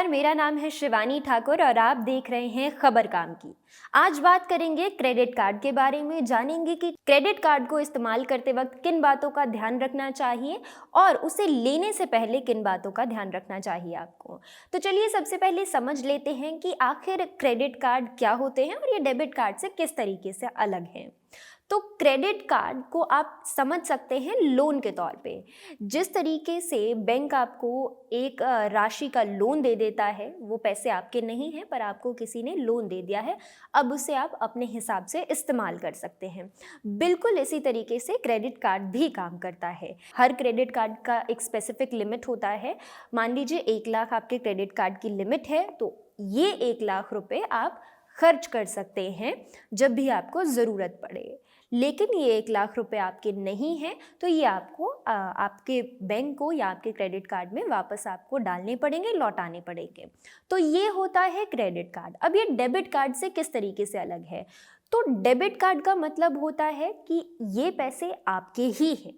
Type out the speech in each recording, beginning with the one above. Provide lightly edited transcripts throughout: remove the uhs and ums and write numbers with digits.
नमस्कार, मेरा नाम है शिवानी ठाकुर और आप देख रहे हैं खबर काम की। आज बात करेंगे क्रेडिट कार्ड के बारे में, जानेंगे कि क्रेडिट कार्ड को इस्तेमाल करते वक्त किन बातों का ध्यान रखना चाहिए और उसे लेने से पहले किन बातों का ध्यान रखना चाहिए आपको। तो चलिए सबसे पहले समझ लेते हैं कि आखिर क्रेडिट कार्ड क्या होते हैं और ये डेबिट कार्ड से किस तरीके से अलग हैं। तो क्रेडिट कार्ड को आप समझ सकते हैं लोन के तौर पे। जिस तरीके से बैंक आपको एक राशि का लोन दे देता है, वो पैसे आपके नहीं हैं पर आपको किसी ने लोन दे दिया है, अब उसे आप अपने हिसाब से इस्तेमाल कर सकते हैं। बिल्कुल इसी तरीके से क्रेडिट कार्ड भी काम करता है। हर क्रेडिट कार्ड का एक स्पेसिफिक लिमिट होता है। मान लीजिए 1 लाख आपके क्रेडिट कार्ड की लिमिट है, तो ये 1 लाख रुपए आप खर्च कर सकते हैं जब भी आपको ज़रूरत पड़े। लेकिन ये 1 लाख रुपए आपके नहीं हैं, तो ये आपको आपके बैंक को या आपके क्रेडिट कार्ड में वापस आपको डालने पड़ेंगे, लौटाने पड़ेंगे। तो ये होता है क्रेडिट कार्ड। अब ये डेबिट कार्ड से किस तरीके से अलग है? तो डेबिट कार्ड का मतलब होता है कि ये पैसे आपके ही हैं।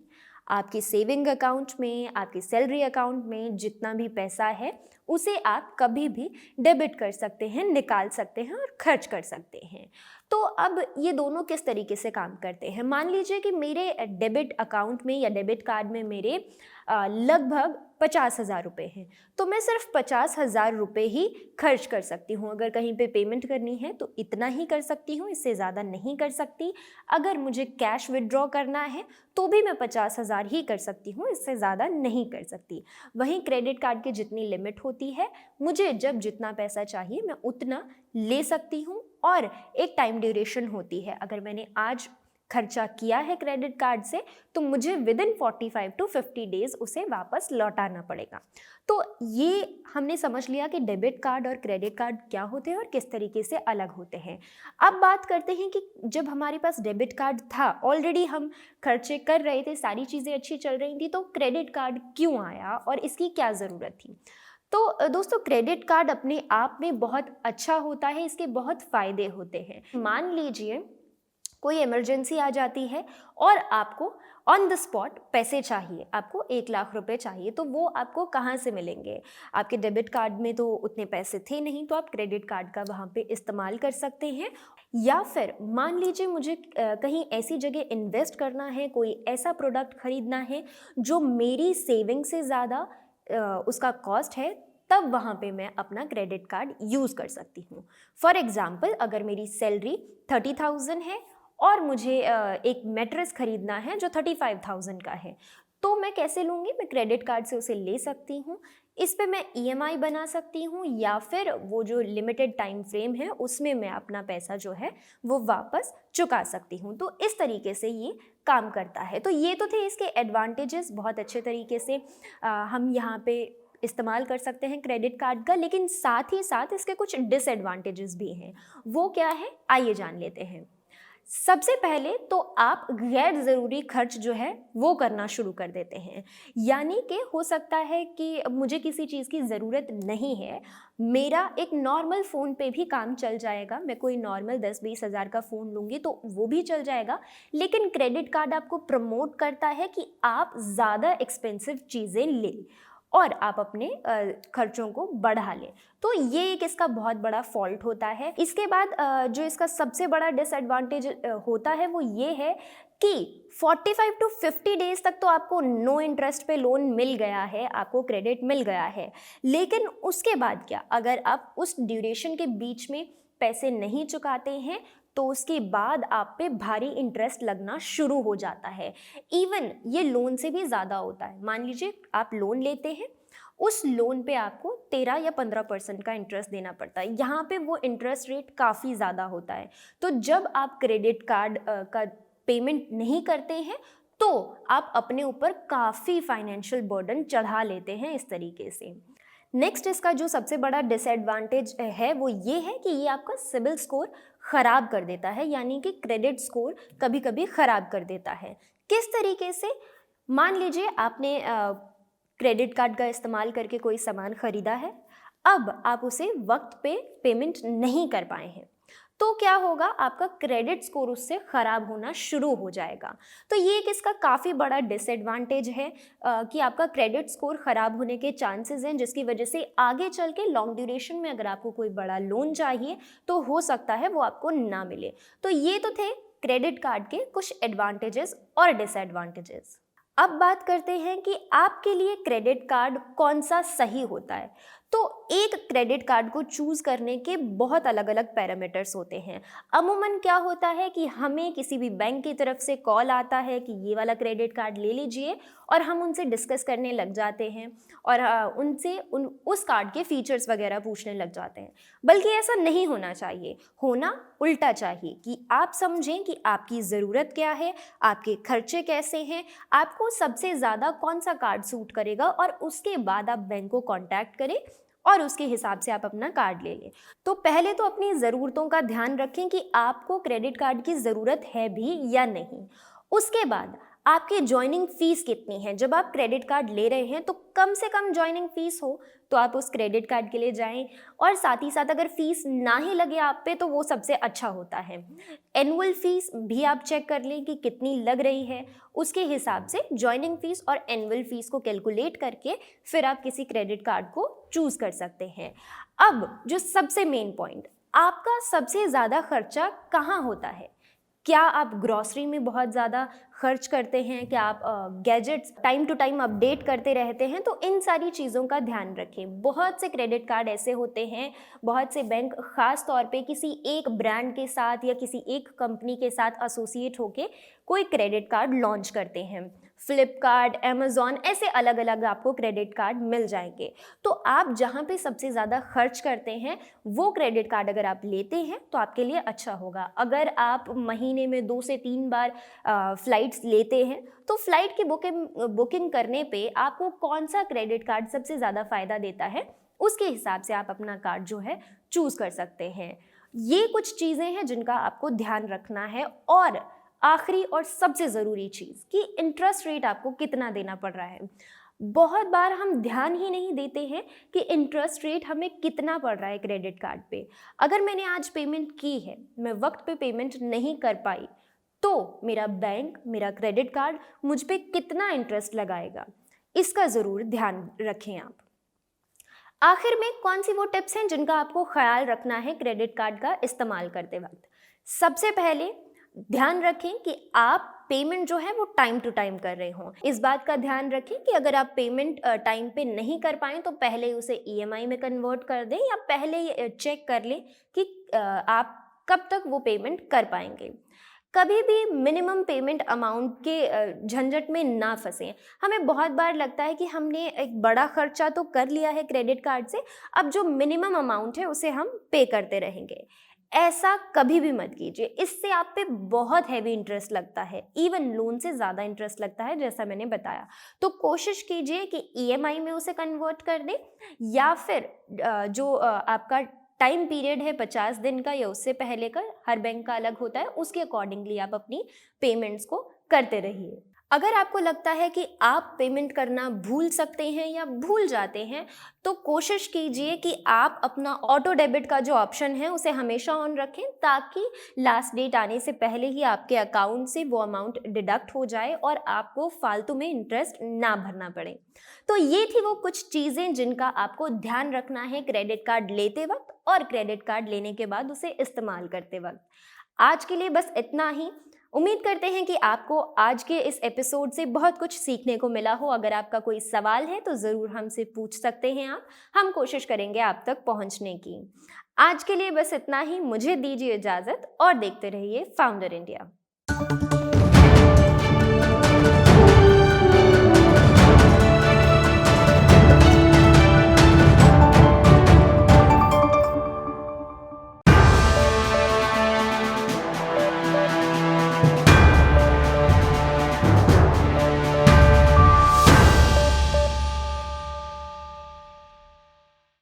आपके सेविंग अकाउंट में, आपके सैलरी अकाउंट में जितना भी पैसा है उसे आप कभी भी डेबिट कर सकते हैं, निकाल सकते हैं और खर्च कर सकते हैं। तो अब ये दोनों किस तरीके से काम करते हैं? मान लीजिए कि मेरे डेबिट अकाउंट में या डेबिट कार्ड में मेरे लगभग 50,000 रुपये हैं, तो मैं सिर्फ 50,000 रुपये ही खर्च कर सकती हूँ। अगर कहीं पे पेमेंट करनी है तो इतना ही कर सकती हूँ, इससे ज़्यादा नहीं कर सकती। अगर मुझे कैश विड्रॉ करना है तो भी मैं 50,000 ही कर सकती हूँ, इससे ज़्यादा नहीं कर सकती। वहीं क्रेडिट कार्ड की जितनी लिमिट होती है, मुझे जब जितना पैसा चाहिए मैं उतना ले सकती हूँ और एक टाइम ड्यूरेशन होती है। अगर मैंने आज खर्चा किया है क्रेडिट कार्ड से तो मुझे विदिन 45 टू 50 डेज उसे वापस लौटाना पड़ेगा। तो ये हमने समझ लिया कि डेबिट कार्ड और क्रेडिट कार्ड क्या होते हैं और किस तरीके से अलग होते हैं। अब बात करते हैं कि जब हमारे पास डेबिट कार्ड था, ऑलरेडी हम खर्चे कर रहे थे, सारी चीज़ें अच्छी चल रही थी, तो क्रेडिट कार्ड क्यों आया और इसकी क्या ज़रूरत थी? तो दोस्तों, क्रेडिट कार्ड अपने आप में बहुत अच्छा होता है, इसके बहुत फ़ायदे होते हैं। मान लीजिए कोई इमरजेंसी आ जाती है और आपको ऑन द स्पॉट पैसे चाहिए, आपको 1 लाख रुपए चाहिए, तो वो आपको कहाँ से मिलेंगे? आपके डेबिट कार्ड में तो उतने पैसे थे नहीं, तो आप क्रेडिट कार्ड का वहाँ पे इस्तेमाल कर सकते हैं। या फिर मान लीजिए मुझे कहीं ऐसी जगह इन्वेस्ट करना है, कोई ऐसा प्रोडक्ट खरीदना है जो मेरी सेविंग से ज़्यादा उसका कॉस्ट है, तब वहाँ पे मैं अपना क्रेडिट कार्ड यूज़ कर सकती हूँ। फॉर एग्ज़ाम्पल, अगर मेरी सैलरी 30,000 है और मुझे एक मैट्रेस खरीदना है जो 35,000 का है, तो मैं कैसे लूँगी? मैं क्रेडिट कार्ड से उसे ले सकती हूँ। इस पे मैं ईएमआई बना सकती हूँ या फिर वो जो लिमिटेड टाइम फ्रेम है उसमें मैं अपना पैसा जो है वो वापस चुका सकती हूँ। तो इस तरीके से ये काम करता है। तो ये तो थे इसके एडवांटेजेस, बहुत अच्छे तरीके से हम यहाँ पे इस्तेमाल कर सकते हैं क्रेडिट कार्ड का, लेकिन साथ ही साथ इसके कुछ डिसएडवांटेजेस भी हैं। वो क्या है, आइए जान लेते हैं। सबसे पहले तो आप गैर ज़रूरी खर्च जो है वो करना शुरू कर देते हैं। यानी कि हो सकता है कि मुझे किसी चीज़ की ज़रूरत नहीं है, मेरा एक नॉर्मल फ़ोन पे भी काम चल जाएगा, मैं कोई नॉर्मल 10-20 हज़ार का फ़ोन लूँगी तो वो भी चल जाएगा। लेकिन क्रेडिट कार्ड आपको प्रमोट करता है कि आप ज़्यादा एक्सपेंसिव चीज़ें लें और आप अपने खर्चों को बढ़ा लें। तो ये एक इसका बहुत बड़ा फॉल्ट होता है। इसके बाद जो इसका सबसे बड़ा डिसएडवांटेज होता है वो ये है कि 45 टू 50 डेज तक तो आपको नो इंटरेस्ट पे लोन मिल गया है, आपको क्रेडिट मिल गया है। लेकिन उसके बाद क्या? अगर आप उस ड्यूरेशन के बीच में पैसे नहीं चुकाते हैं तो उसके बाद आप पे भारी इंटरेस्ट लगना शुरू हो जाता है। इवन ये लोन से भी ज़्यादा होता है। मान लीजिए आप लोन लेते हैं, उस लोन पे आपको 13 या 15% का इंटरेस्ट देना पड़ता है। यहाँ पे वो इंटरेस्ट रेट काफ़ी ज़्यादा होता है। तो जब आप क्रेडिट कार्ड का पेमेंट नहीं करते हैं तो आप अपने ऊपर काफ़ी फाइनेंशियल बर्डन चढ़ा लेते हैं इस तरीके से। नेक्स्ट इसका जो सबसे बड़ा डिसएडवांटेज है वो ये है कि ये आपका सिबिल स्कोर ख़राब कर देता है, यानी कि क्रेडिट स्कोर कभी कभी ख़राब कर देता है। किस तरीके से? मान लीजिए आपने क्रेडिट कार्ड का इस्तेमाल करके कोई सामान ख़रीदा है, अब आप उसे वक्त पे पेमेंट नहीं कर पाए हैं, तो क्या होगा, आपका क्रेडिट स्कोर उससे ख़राब होना शुरू हो जाएगा। तो ये एक इसका काफ़ी बड़ा डिसएडवांटेज है कि आपका क्रेडिट स्कोर ख़राब होने के चांसेस हैं, जिसकी वजह से आगे चल के लॉन्ग ड्यूरेशन में अगर आपको कोई बड़ा लोन चाहिए तो हो सकता है वो आपको ना मिले। तो ये तो थे क्रेडिट कार्ड के कुछ एडवांटेजेस और डिसएडवांटेजेस। अब बात करते हैं कि आपके लिए क्रेडिट कार्ड कौन सा सही होता है। तो एक क्रेडिट कार्ड को चूज़ करने के बहुत अलग अलग पैरामीटर्स होते हैं। अमूमन क्या होता है कि हमें किसी भी बैंक की तरफ से कॉल आता है कि ये वाला क्रेडिट कार्ड ले लीजिए, और हम उनसे डिस्कस करने लग जाते हैं और उनसे उस कार्ड के फीचर्स वगैरह पूछने लग जाते हैं। बल्कि ऐसा नहीं होना चाहिए, होना उल्टा चाहिए कि आप समझें कि आपकी ज़रूरत क्या है, आपके खर्चे कैसे हैं, आपको सबसे ज़्यादा कौन सा कार्ड सूट करेगा, और उसके बाद आप बैंक को कांटेक्ट करें और उसके हिसाब से आप अपना कार्ड ले लें। तो पहले तो अपनी ज़रूरतों का ध्यान रखें कि आपको क्रेडिट कार्ड की ज़रूरत है भी या नहीं। उसके बाद आपकी जॉइनिंग फ़ीस कितनी है। जब आप क्रेडिट कार्ड ले रहे हैं तो कम से कम जॉइनिंग फ़ीस हो तो आप उस क्रेडिट कार्ड के लिए जाएं, और साथ ही साथ अगर फ़ीस ना ही लगे आप पे तो वो सबसे अच्छा होता है। एनुअल फ़ीस भी आप चेक कर लें कि कितनी लग रही है, उसके हिसाब से जॉइनिंग फ़ीस और एनुअल फ़ीस को कैलकुलेट करके फिर आप किसी क्रेडिट कार्ड को चूज़ कर सकते हैं। अब जो सबसे मेन पॉइंट, आपका सबसे ज़्यादा खर्चा कहाँ होता है। क्या आप ग्रॉसरी में बहुत ज़्यादा खर्च करते हैं, क्या आप gadgets time to time update करते रहते हैं, तो इन सारी चीज़ों का ध्यान रखें। बहुत से क्रेडिट कार्ड ऐसे होते हैं, बहुत से बैंक ख़ास तौर पे किसी एक ब्रांड के साथ या किसी एक कंपनी के साथ एसोसिएट होके कोई क्रेडिट कार्ड लॉन्च करते हैं। फ्लिपकार्ट, अमेज़ॉन, ऐसे अलग अलग आपको क्रेडिट कार्ड मिल जाएंगे। तो आप जहाँ पे सबसे ज़्यादा खर्च करते हैं वो क्रेडिट कार्ड अगर आप लेते हैं तो आपके लिए अच्छा होगा। अगर आप महीने में 2 से 3 बार फ़्लाइट्स लेते हैं तो फ़्लाइट की बुकिंग करने पे आपको कौन सा क्रेडिट कार्ड सबसे ज़्यादा फ़ायदा देता है, उसके हिसाब से आप अपना कार्ड जो है चूज़ कर सकते हैं। ये कुछ चीज़ें हैं जिनका आपको ध्यान रखना है। और आखिरी और सबसे ज़रूरी चीज़ कि इंटरेस्ट रेट आपको कितना देना पड़ रहा है। बहुत बार हम ध्यान ही नहीं देते हैं कि इंटरेस्ट रेट हमें कितना पड़ रहा है क्रेडिट कार्ड पे। अगर मैंने आज पेमेंट की है, मैं वक्त पे पेमेंट नहीं कर पाई, तो मेरा बैंक, मेरा क्रेडिट कार्ड मुझ पे कितना इंटरेस्ट लगाएगा, इसका ज़रूर ध्यान रखें आप। आखिर में कौन सी वो टिप्स हैं जिनका आपको ख्याल रखना है क्रेडिट कार्ड का इस्तेमाल करते वक्त। सबसे पहले ध्यान रखें कि आप पेमेंट जो है वो टाइम टू टाइम कर रहे हों। इस बात का ध्यान रखें कि अगर आप पेमेंट टाइम पे नहीं कर पाएँ तो पहले उसे ईएमआई में कन्वर्ट कर दें, या पहले चेक कर लें कि आप कब तक वो पेमेंट कर पाएंगे। कभी भी मिनिमम पेमेंट अमाउंट के झंझट में ना फंसें। हमें बहुत बार लगता है कि हमने एक बड़ा खर्चा तो कर लिया है क्रेडिट कार्ड से, अब जो मिनिमम अमाउंट है उसे हम पे करते रहेंगे। ऐसा कभी भी मत कीजिए, इससे आप पे बहुत हैवी इंटरेस्ट लगता है, इवन लोन से ज़्यादा इंटरेस्ट लगता है जैसा मैंने बताया। तो कोशिश कीजिए कि ईएमआई में उसे कन्वर्ट कर दें, या फिर जो आपका टाइम पीरियड है 50 दिन का या उससे पहले का, हर बैंक का अलग होता है, उसके अकॉर्डिंगली आप अपनी पेमेंट्स को करते रहिए। अगर आपको लगता है कि आप पेमेंट करना भूल सकते हैं या भूल जाते हैं, तो कोशिश कीजिए कि आप अपना ऑटो डेबिट का जो ऑप्शन है उसे हमेशा ऑन रखें, ताकि लास्ट डेट आने से पहले ही आपके अकाउंट से वो अमाउंट डिडक्ट हो जाए और आपको फालतू में इंटरेस्ट ना भरना पड़े। तो ये थी वो कुछ चीज़ें जिनका आपको ध्यान रखना है क्रेडिट कार्ड लेते वक्त और क्रेडिट कार्ड लेने के बाद उसे इस्तेमाल करते वक्त। आज के लिए बस इतना ही। उम्मीद करते हैं कि आपको आज के इस एपिसोड से बहुत कुछ सीखने को मिला हो। अगर आपका कोई सवाल है तो ज़रूर हमसे पूछ सकते हैं आप, हम कोशिश करेंगे आप तक पहुंचने की। आज के लिए बस इतना ही। मुझे दीजिए इजाज़त और देखते रहिए फाउंडर इंडिया।